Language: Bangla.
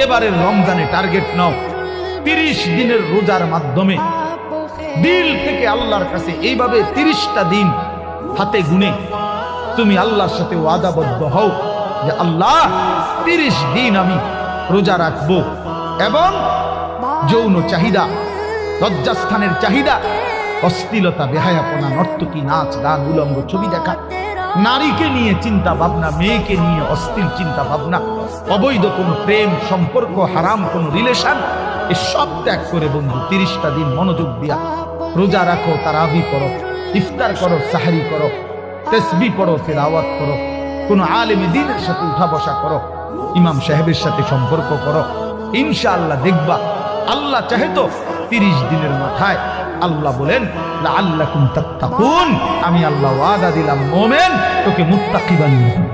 এবারের রমজানে টার্গেট নাও 30 দিনের রোজার মাধ্যমে দিল থেকে আল্লাহর কাছে এইভাবে 30টা দিন হাতে গুনে তুমি আল্লাহর সাথে ওয়াদাবদ্ধ হও যে আল্লাহ 30 দিন আমি রোজা রাখবো এবং যৌন চাহিদা, লজ্জাস্থানের চাহিদা, অশ্লীলতা, বেহায়াপনা, নর্তকী, নাচ গান, উলঙ্গ ছবি দেখা, নারীকে নিয়ে চিন্তা ভাবনা, মেয়েকে নিয়ে অশ্লীল চিন্তা ভাবনা, অবৈধ কোনো প্রেম সম্পর্ক, হারাম কোনো রিলেশন, এসব ত্যাগ করে বন্ধু 30টা দিন মনোযোগ দিয়া রোজা রাখো, তারাবি পড়ো, ইফতার করো, সাহরি করো, তাসবিহ পড়ো, তিলাওয়াত করো, কোন আলেমে দ্বীনের সাথে উঠা বসা করো, ইমাম সাহেবের সাথে সম্পর্ক করো। ইনশাআল্লাহ দেখবা আল্লাহ চাহে তো 30 দিনের মাথায় আল্লাহ বলেন লাআল্লাকুম তাত্তাকুন, আমি আল্লাহ ওয়াদা দিলাম মোমেন তোকে মুত্তাকি বানিয়ে দেব।